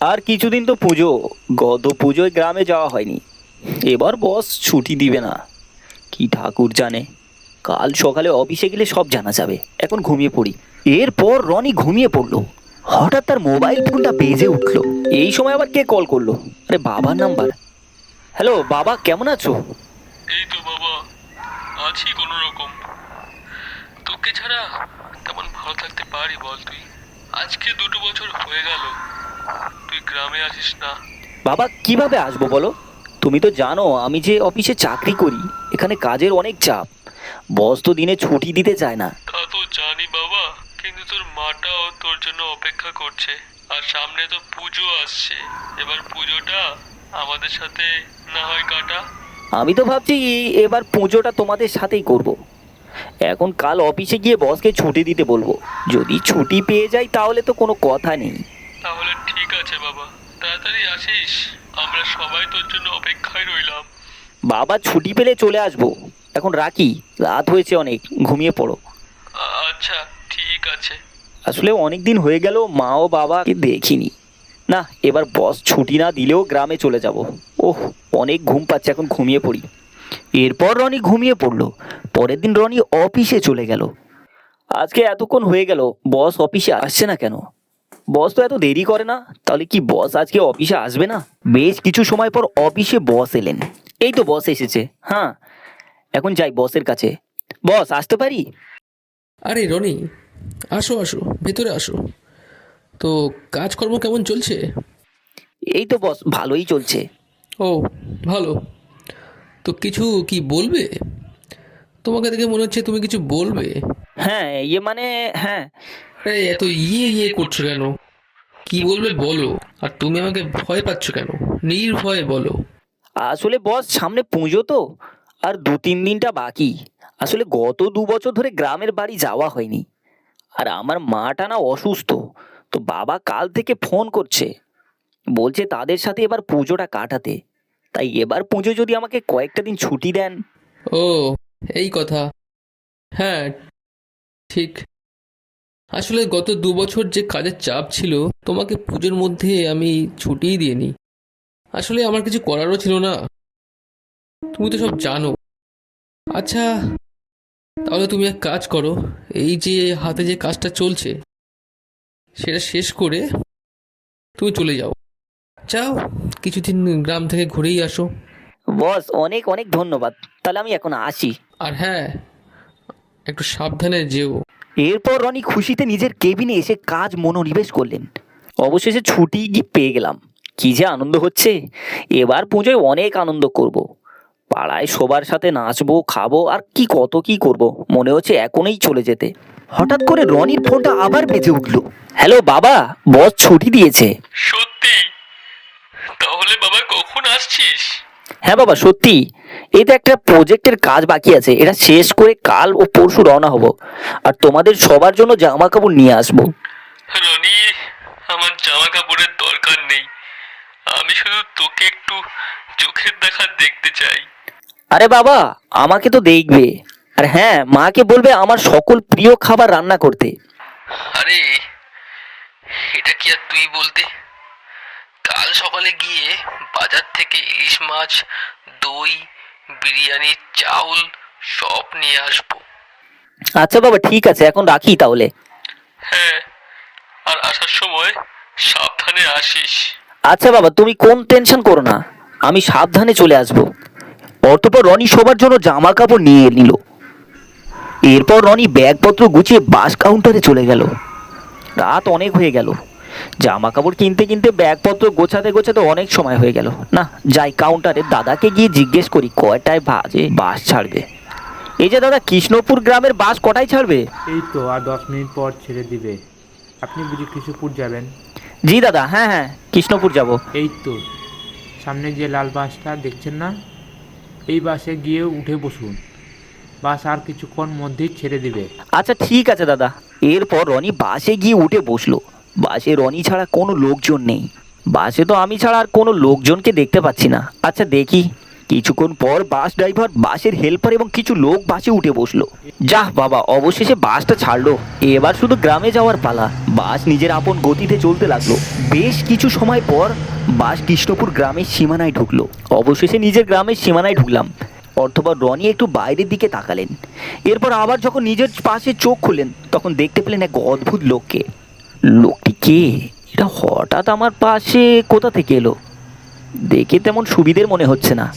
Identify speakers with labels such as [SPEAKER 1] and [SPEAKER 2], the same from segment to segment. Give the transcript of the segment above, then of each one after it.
[SPEAKER 1] আর কিছুদিন তো পুজো। গত পুজোয় গ্রামে যাওয়া হয়নি। এবার বস ছুটি দিবে না, কি ঠাকুর জানে। কাল সকালে অফিসে গেলে সব জানা যাবে। এখন ঘুমিয়ে পড়ি। এরপর রনি ঘুমিয়ে পড়লো। হঠাৎ তার মোবাইল ফোনটা বেজে উঠলো। এই সময় আবার কে কল করলো? আরে বাবার নাম্বার। হ্যালো বাবা, কেমন আছো?
[SPEAKER 2] এই তো বাবা, আছি কোনো রকম। তোকে ছাড়া তেমন ভালো থাকতে পারি বল তুই? আজকে 2 বছর হয়ে গেল তুই গ্রামে আসিস না।
[SPEAKER 1] বাবা কিভাবে আসবো বলো? তুমি তো জানো আমি যে অফিসে চাকরি করি, এখানে কাজের অনেক চাপ। বস তো দিনে ছুটি দিতে চায় না।
[SPEAKER 2] তা তো জানি বাবা, কিন্তু তোর মাটাও তোর জন্য অপেক্ষা করছে। আর সামনে তো পুজো আসছে, এবার পুজোটা আমাদের সাথে না হয় কাটা।
[SPEAKER 1] আমি তো ভাবছি এবার পুজোটা তোমাদের সাথেই করব। এখন কাল অফিসে গিয়ে বসকে ছুটি দিতে বলবো। যদি ছুটি পেয়ে যাই তাহলে তো কোনো কথা নেই।
[SPEAKER 2] তাহলে ঠিক আছে বাবা, তাড়াতাড়ি আসিস, আমরা সবাই তোর জন্য অপেক্ষায় রইলাম।
[SPEAKER 1] বাবা ছুটি পেলে চলে আসবো। এখন রাখি, রাত হয়েছে অনেক, ঘুমিয়ে পড়ো।
[SPEAKER 2] আচ্ছা ঠিক আছে।
[SPEAKER 1] আসলে অনেক দিন হয়ে গেল মা ও বাবাকে দেখিনি। না, এবার বস ছুটি না দিলেও গ্রামে চলে যাব। ওহ, অনেক ঘুম পাচ্ছে, এখন ঘুমিয়ে পড়ি। এরপর রনি ঘুমিয়ে পড়লো। পরের দিন রনি অফিসে চলে গেল। আজকে এতক্ষণ হয়ে গেল, বস অফিসে আসছে না কেন? বস তো এত দেরি করে না, তাহলে কি বস আজকে অফিসে আসবে না? বেশ কিছু সময় পর অফিসে বস এলেন। এই তো বস এসেছে। হ্যাঁ, এখন যাই বসের কাছে। বস, আসতে পারি?
[SPEAKER 3] আরে রনি, আসো আসো, ভেতরে আসো। তো কাজকর্ম কেমন চলছে?
[SPEAKER 1] এই তো বস, ভালোই চলছে।
[SPEAKER 3] ও, ভালো। তো কিছু কি বলবে? তোমাকে দেখে মনে হচ্ছে তুমি কিছু বলবে।
[SPEAKER 1] হ্যাঁ, মানে হ্যাঁ।
[SPEAKER 3] আরে এত ইয়ে ইয়ে করছো কেন? কি বলবে বলো। আর তুমি আমাকে ভয় পাচ্ছ কেন? নির্ভয়ে বলো।
[SPEAKER 1] আসলে বস সামনে পুজো তো, আর 2-3 দিনটা বাকি। আসলে গত 2 বছর ধরে গ্রামের বাড়ি যাওয়া হয়নি। আর আমার মাটা না অসুস্থ। তো বাবা কাল থেকে ফোন করছে, বলছে তাদের সাথে এবার পুজোটা কাটাতে। তাই এবার পুজো যদি আমাকে কয়েকটা দিন ছুটি দেন।
[SPEAKER 3] ও, এই কথা। হ্যাঁ, ঠিক। আসলে গত 2 বছর যে কাজের চাপ ছিল, তোমাকে পুজোর মধ্যে আমি ছুটিই দিইনি। আসলে আমার কিছু করারও ছিল না, তুমি তো সব জানো। আচ্ছা, তাহলে তুমি এক কাজ করো, এই যে হাতে যে কাজটা চলছে সেটা শেষ করে তুমি চলে যাও। যাও, কিছুদিন গ্রাম থেকে ঘুরেই আসো।
[SPEAKER 1] বস অনেক অনেক ধন্যবাদ। তাহলে আমি এখন আসি।
[SPEAKER 3] আর হ্যাঁ, একটু সাবধানে যেও।
[SPEAKER 1] এরপর রনি খুশিতে নিজের কেবিনে এসে কাজ মনোনিবেশ করলেন। অবশেষে ছুটি পেয়ে গেলাম। কি যে আনন্দ হচ্ছে! এবার পুজোয় অনেক আনন্দ করব। পাড়ায় সবার সাথে নাচবো, খাবো, আর কি কত কি করব। মনে হচ্ছে এখনই চলে যেতে। হঠাৎ করে রনির ফোনটা আবার বেজে উঠলো। হ্যালো বাবা, বস ছুটি দিয়েছে।
[SPEAKER 2] সত্যি? তাহলে বাবা কখন আসছিস?
[SPEAKER 1] হ্যাঁ বাবা, সত্যি। এই তো একটা প্রজেক্টের কাজ বাকি আছে, এটা শেষ করে কাল ও পরশু রওনা হব। আর তোমাদের সবার জন্য জামা কাপড় নিয়ে আসবো।
[SPEAKER 2] রনি, আমার জামা কাপড়ের দরকার নেই, আমি শুধু তোকে একটু চোখের দেখা দেখতে চাই।
[SPEAKER 1] আরে বাবা, আমাকে তো দেখবে। আর হ্যাঁ, মাকে বলবে আমার সকল প্রিয় খাবার রান্না করতে।
[SPEAKER 2] আরে, এটা কি আর তুই বলতে? কাল সকালে গিয়ে বাজার থেকে ইলিশ মাছ, দই, বিরিয়ানি, চাউল সব নিয়ে আসবো।
[SPEAKER 1] আচ্ছা বাবা, ঠিক আছে, এখন রাখি তাহলে।
[SPEAKER 2] হ্যাঁ, আর আসার সময় সাবধানে আসিস।
[SPEAKER 1] আচ্ছা বাবা, তুমি কোন টেনশন করো না, আমি সাবধানে চলে আসবো। অতঃপর রনি সবার জন্য জামা কাপড় নিয়ে নিল। এরপর রনি ব্যাগপত্র গুছিয়ে বাস কাউন্টারে চলে গেল। রাত অনেক হয়ে গেল। জামা কাপড় কিনতে কিনতে ব্যাগপত্র গোছাতে গোছাতে অনেক সময় হয়ে গেল। না, যাই কাউন্টারে দাদাকে গিয়ে জিজ্ঞেস করি কয়টায় বাজে বাস ছাড়বে। এই যে দাদা, কৃষ্ণপুর গ্রামের বাস কটায় ছাড়বে?
[SPEAKER 4] এই তো আর 10 মিনিট পর ছেড়ে দিবে। আপনি বুঝি কৃষ্ণপুর যাবেন?
[SPEAKER 1] জি দাদা, হ্যাঁ হ্যাঁ, কৃষ্ণপুর যাব।
[SPEAKER 4] এই তো সামনে যে লাল বাসটা দেখছেন না, এই বাসে গিয়ে উঠে বসুন। বাস আর কিছুক্ষণ মধ্যেই ছেড়ে দিবে।
[SPEAKER 1] আচ্ছা ঠিক আছে দাদা। এরপর রনি বাসে গিয়ে উঠে বসলো। বাসে রনি ছাড়া কোনো লোকজন নেই। বাসে তো আমি ছাড়া আর কোনো লোকজনকে দেখতে পাচ্ছি না। আচ্ছা দেখি কিছুক্ষণ পর বাস ড্রাইভার, বাসের হেল্পার এবং কিছু লোক বাসে উঠে বসলো। যাহ বাবা, অবশেষে বাসটা ছাড়লো। এবার শুধু গ্রামে যাওয়ার পালা। বাস নিজের আপন গতিতে চলতে লাগলো। বেশ কিছু সময় পর বাস কৃষ্ণপুর গ্রামের সীমানায় ঢুকলো। অবশেষে নিজের গ্রামের সীমানায় ঢুকলাম। অর্থবর রনি একটু বাইরের দিকে তাকালেন। এরপর আবার যখন নিজের পাশে চোখ খুললেন, তখন দেখতে পেলেন এক অদ্ভুত লোককে। লোকটি কে? এটা হঠাৎ আমার পাশে কোথা থেকে এলো? দেখে তেমন সুবিধের মনে হচ্ছে না।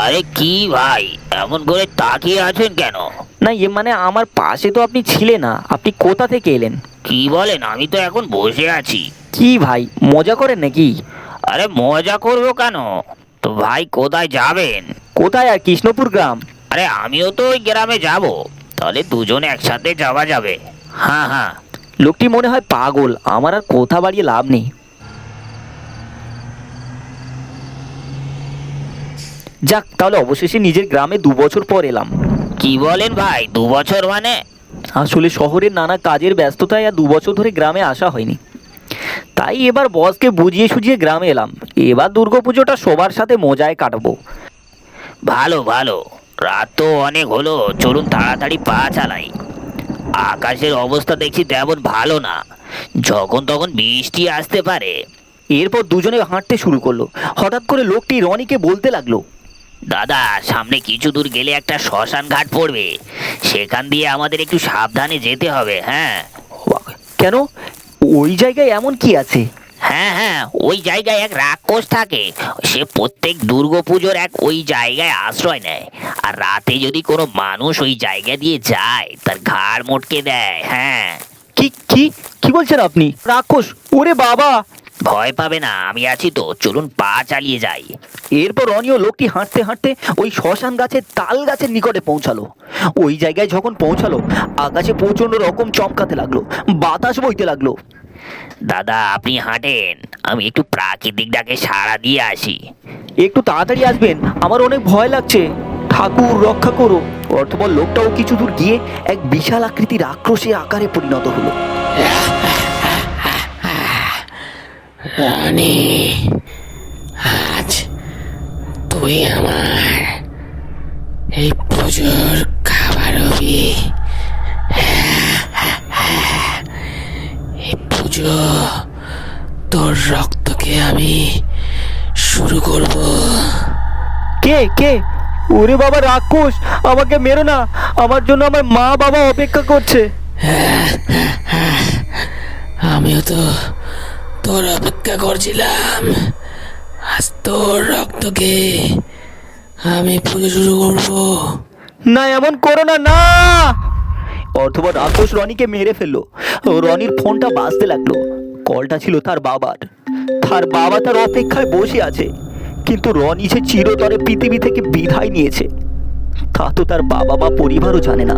[SPEAKER 5] আরে কি ভাই, এমন করে তাকিয়ে আছেন কেন?
[SPEAKER 1] না, মানে আমার পাশে তো আপনি ছিলেন না। আপনি কোথা থেকে এলেন?
[SPEAKER 5] কি বলেন? আমি তো এখন বসে আছি।
[SPEAKER 1] কি ভাই, মজা করেন নাকি?
[SPEAKER 5] আরে মজা করবো কেন? তো ভাই কোথায় যাবেন?
[SPEAKER 1] কোথায় আর? কৃষ্ণপুর গ্রাম।
[SPEAKER 5] আরে আমিও তো ওই গ্রামে যাব, তাহলে দুজন একসাথে যাওয়া যাবে। হ্যাঁ হ্যাঁ।
[SPEAKER 1] লোকটি মনে হয় পাগল। আমার আর কথা বাড়িয়ে লাভ নেই। যাক, তাহলে অবশেষে নিজের গ্রামে 2 বছর পর এলাম।
[SPEAKER 5] কি বলেন ভাই, 2 বছর মানে?
[SPEAKER 1] আসলে শহরের নানা কাজের ব্যস্ততায় আর 2 বছর ধরে গ্রামে আসা হয়নি। তাই এবার বসকে বুঝিয়ে সুঝিয়ে গ্রামে এলাম। এবার দুর্গাপুজোটা সবার সাথে মজায় কাটাবো।
[SPEAKER 5] ভালো ভালো, রাত তো অনেক হলো, চলুন তাড়াতাড়ি পা চালাই। আকাশের অবস্থা দেখছি তেমন ভালো না, যখন তখন বৃষ্টি আসতে পারে।
[SPEAKER 1] এরপর দুজনে হাঁটতে শুরু করলো। হঠাৎ করে লোকটি রনিকে বলতে লাগলো,
[SPEAKER 5] দাদা, সামনে কিছু দূর গেলে একটা শ্মশান ঘাট পড়বে, সেখান দিয়ে আমাদের একটু সাবধানে যেতে হবে। হ্যাঁ
[SPEAKER 1] কেন? ওই জায়গায় এমন কি আছে?
[SPEAKER 5] হ্যাঁ হ্যাঁ, ওই জায়গায় এক রাক্ষস থাকে। সে প্রত্যেক দুর্গাপুজোর ওই জায়গায় আশ্রয় নেয়, আর রাতে যদি কোনো মানুষ ওই জায়গা দিয়ে যায় তার ঘাড় মটকে দেয়। হ্যাঁ।
[SPEAKER 1] কি কি কি বলছেন আপনি? রাক্ষস? ওরে বাবা!
[SPEAKER 5] ভয় পাবে না, আমি আছি তো, চলুন পা চালিয়ে যাই।
[SPEAKER 1] এরপর রনি ও লোকটি হাঁটতে হাঁটতে ওই শ্মশান গাছের তাল গাছের নিকটে পৌঁছালো। ওই জায়গায় যখন পৌঁছালো, আকাশে প্রচন্ড রকম চমকাতে লাগলো, বাতাস বইতে লাগলো।
[SPEAKER 5] দাদা আপনি হাঁটেন, আমি একটু প্রাকৃতিক ডাকে সাড়া দিয়ে আসি।
[SPEAKER 1] একটু তাড়াতাড়ি আসবেন, আমার অনেক ভয় লাগছে। ঠাকুর রক্ষা করো। অর্থবল লোকটাও কিছু দূর গিয়ে এক বিশাল আকৃতির রাক্ষসের আকারে পরিণত হলো।
[SPEAKER 6] রানী, আজ তুই আমার এই পুজোর খাবার হবি। এই পুজো তোর রক্তকে আমি শুরু করব।
[SPEAKER 1] কে কে? ওরে বাবা, রাক্ষস! আমাকে মেরো না, আমার জন্য আমার মা বাবা অপেক্ষা করছে।
[SPEAKER 6] আমিও তো তোর অপেক্ষা করছিলাম। আজ তোর রক্তকে আমি পুজো শুরু করবো।
[SPEAKER 1] না, এমন করো না, না! অর্থবর রাক্ষস রনিকে মেরে ফেললো। রনির ফোনটা বাজতে লাগলো। কলটা ছিল তার বাবার। তার বাবা তার অপেক্ষায় বসে আছে, কিন্তু রনি সে চিরতরে পৃথিবী থেকে বিদায় নিয়েছে। তা তো তার বাবা মা পরিবারও জানে না।